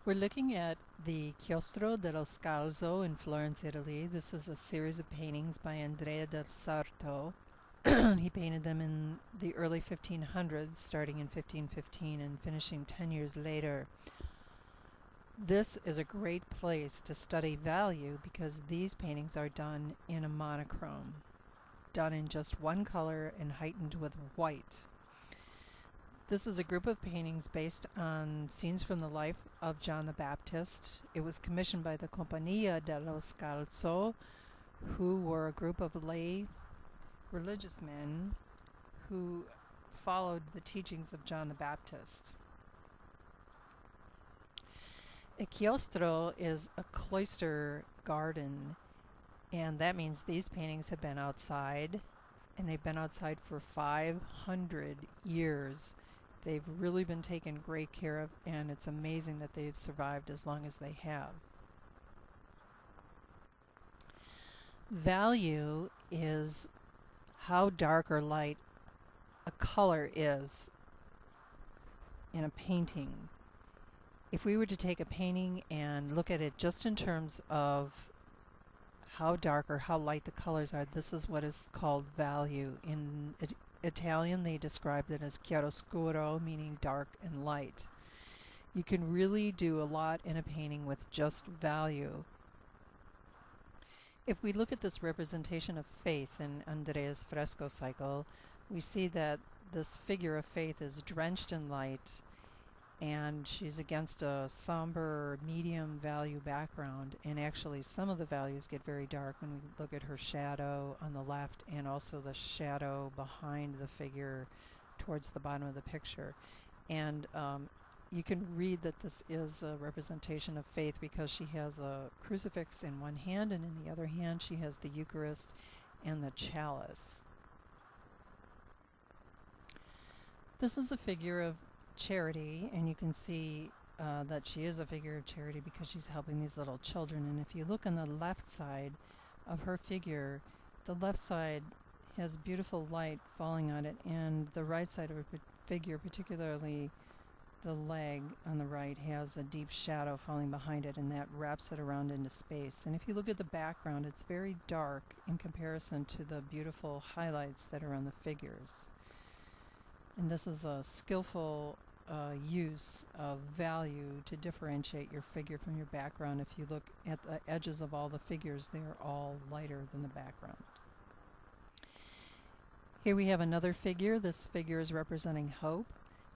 We're looking at the Chiostro dello Scalzo in Florence, Italy. This is a series of paintings by Andrea del Sarto. He painted them in the early 1500s, starting in 1515 and finishing 10 years later. This is a great place to study value because these paintings are done in a monochrome, done in just one color and heightened with white. This is a group of paintings based on scenes from the life of John the Baptist. It was commissioned by the Compagnia dello Scalzo, who were a group of lay religious men who followed the teachings of John the Baptist. A chiostro is a cloister garden, and that means these paintings have been outside, and they've been outside for 500 years. They've really been taken great care of, and it's amazing that they've survived as long as they have. Value is how dark or light a color is in a painting. If we were to take a painting and look at it just in terms of how dark or how light the colors are, this is what is called value. In Italian, they described it as chiaroscuro, meaning dark and light. You can really do a lot in a painting with just value. If we look at this representation of faith in Andrea's fresco cycle, we see that this figure of faith is drenched in light, and she's against a somber medium value background, and actually some of the values get very dark when we look at her shadow on the left and also the shadow behind the figure towards the bottom of the picture. And you can read that this is a representation of faith because she has a crucifix in one hand, and in the other hand she has the Eucharist and the chalice. This is a figure of charity, and you can see that she is a figure of charity because she's helping these little children. And if you look on the left side of her figure, the left side has beautiful light falling on it, and the right side of her figure, particularly the leg on the right, has a deep shadow falling behind it, and that wraps it around into space. And if you look at the background, it's very dark in comparison to the beautiful highlights that are on the figures. And this is a skillful use of value to differentiate your figure from your background. If you look at the edges of all the figures, they are all lighter than the background. Here we have another figure. This figure is representing hope.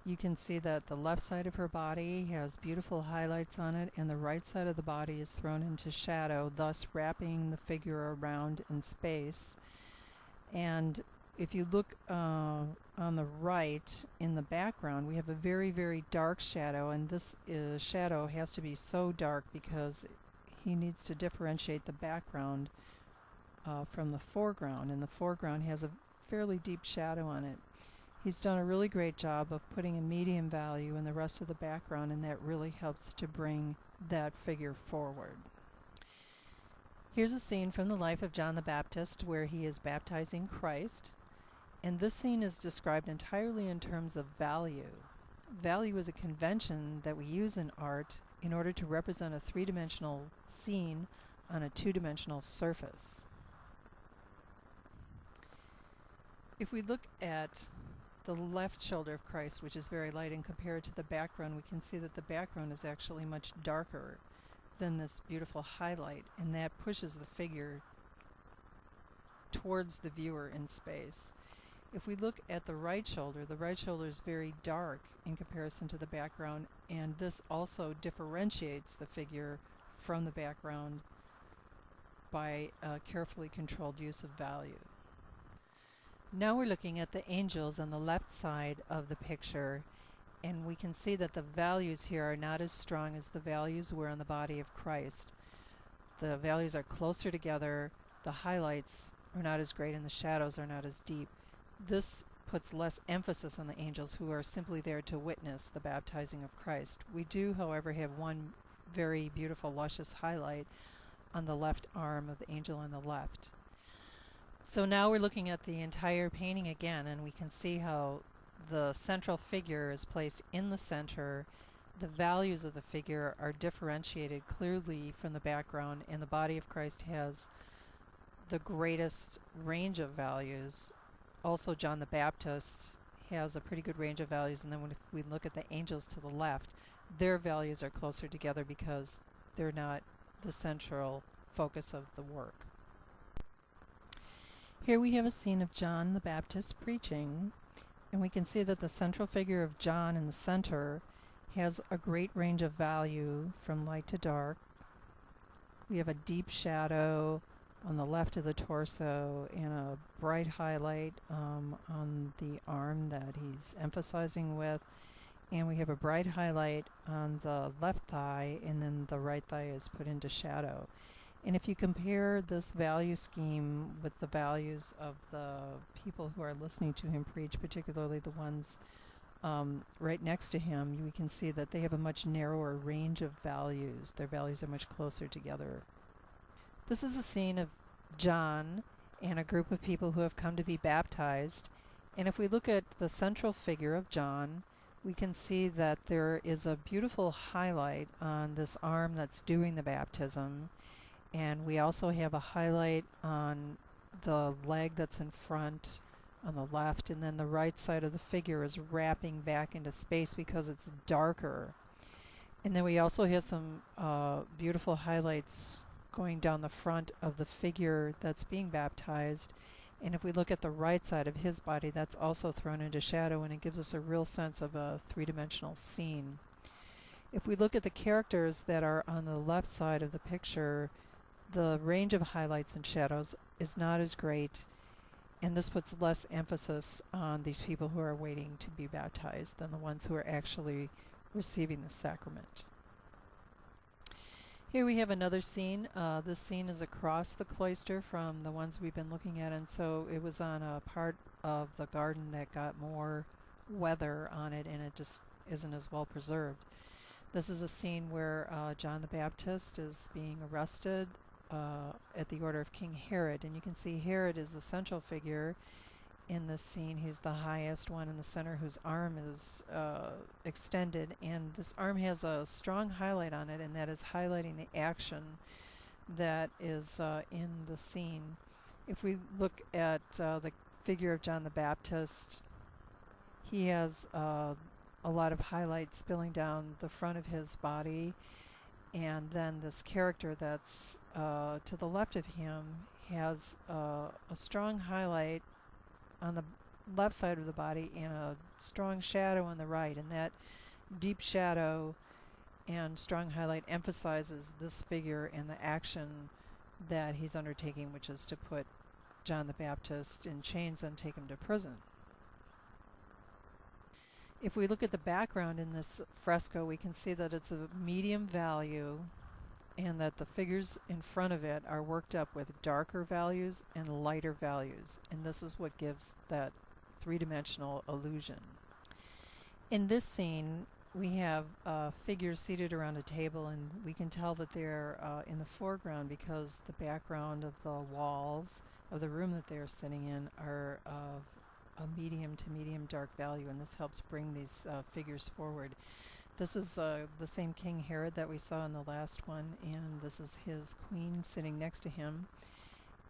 You can see that the left side of her body has beautiful highlights on it, and the right side of the body is thrown into shadow, thus wrapping the figure around in space. And if you look on the right in the background, we have a very, very dark shadow, and this shadow has to be so dark because he needs to differentiate the background from the foreground, and the foreground has a fairly deep shadow on it. He's done a really great job of putting a medium value in the rest of the background, and that really helps to bring that figure forward. Here's a scene from the life of John the Baptist where he is baptizing Christ. And this scene is described entirely in terms of value. Value is a convention that we use in art in order to represent a three-dimensional scene on a two-dimensional surface. If we look at the left shoulder of Christ, which is very light, and compare it to the background, we can see that the background is actually much darker than this beautiful highlight, and that pushes the figure towards the viewer in space. If we look at the right shoulder is very dark in comparison to the background, and this also differentiates the figure from the background by a carefully controlled use of value. Now we're looking at the angels on the left side of the picture, and we can see that the values here are not as strong as the values were on the body of Christ. The values are closer together, the highlights are not as great, and the shadows are not as deep. This puts less emphasis on the angels, who are simply there to witness the baptizing of Christ. We do, however, have one very beautiful, luscious highlight on the left arm of the angel on the left. So now we're looking at the entire painting again, and we can see how the central figure is placed in the center. the values of the figure are differentiated clearly from the background, and the body of Christ has the greatest range of values. Also, John the Baptist has a pretty good range of values, and then if we look at the angels to the left, their values are closer together because they're not the central focus of the work. Here we have a scene of John the Baptist preaching, and we can see that the central figure of John in the center has a great range of value from light to dark. We have a deep shadow on the left of the torso and a bright highlight on the arm that he's emphasizing with, and we have a bright highlight on the left thigh, and then the right thigh is put into shadow. And if you compare this value scheme with the values of the people who are listening to him preach, particularly the ones right next to him, we can see that they have a much narrower range of values. Their values are much closer together. This is a scene of John and a group of people who have come to be baptized. And if we look at the central figure of John, we can see that there is a beautiful highlight on this arm that's doing the baptism. And we also have a highlight on the leg that's in front on the left, and then the right side of the figure is wrapping back into space because it's darker. And then we also have some beautiful highlights going down the front of the figure that's being baptized. And if we look at the right side of his body, that's also thrown into shadow, and it gives us a real sense of a three-dimensional scene. If we look at the characters that are on the left side of the picture, the range of highlights and shadows is not as great, and this puts less emphasis on these people who are waiting to be baptized than the ones who are actually receiving the sacrament. Here we have another scene. This scene is across the cloister from the ones we've been looking at, and so it was on a part of the garden that got more weather on it, and it just isn't as well preserved. This is a scene where John the Baptist is being arrested at the order of King Herod, and you can see Herod is the central figure in this scene. He's the highest one in the center, whose arm is extended, and this arm has a strong highlight on it, and that is highlighting the action that is in the scene. If we look at the figure of John the Baptist, he has a lot of highlights spilling down the front of his body, and then this character that's to the left of him has a strong highlight on the left side of the body and a strong shadow on the right, and that deep shadow and strong highlight emphasizes this figure and the action that he's undertaking, which is to put John the Baptist in chains and take him to prison. If we look at the background in this fresco, we can see that it's a medium value and that the figures in front of it are worked up with darker values and lighter values, and this is what gives that three-dimensional illusion. In this scene, we have figures seated around a table, and we can tell that they're in the foreground because the background of the walls of the room that they're sitting in are of a medium to medium dark value, and this helps bring these figures forward. This is the same King Herod that we saw in the last one, and this is his queen sitting next to him.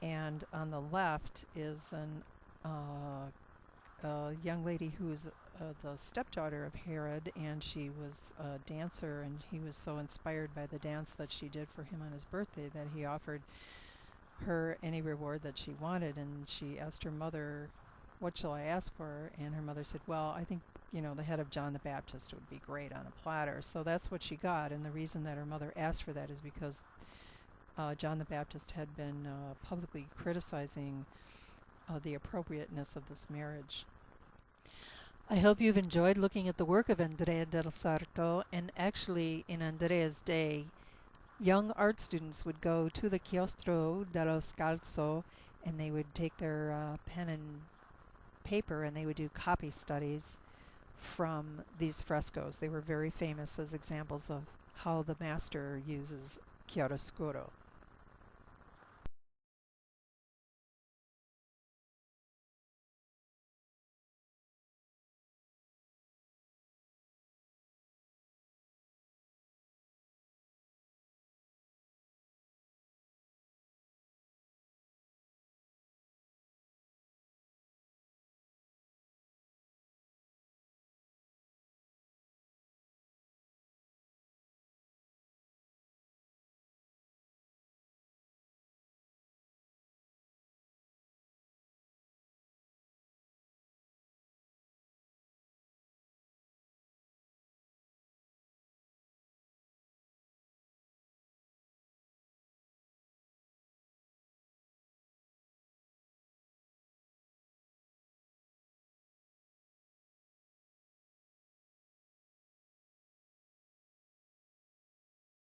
And on the left is a young lady who is the stepdaughter of Herod, and she was a dancer, and he was so inspired by the dance that she did for him on his birthday that he offered her any reward that she wanted, and she asked her mother, "What shall I ask for?" And her mother said, "Well, I think, the head of John the Baptist would be great on a platter." So that's what she got, and the reason that her mother asked for that is because John the Baptist had been publicly criticizing the appropriateness of this marriage. I hope you've enjoyed looking at the work of Andrea del Sarto, and actually in Andrea's day, young art students would go to the Chiostro dello Scalzo, and they would take their pen and paper and they would do copy studies from these frescoes. They were very famous as examples of how the master uses chiaroscuro.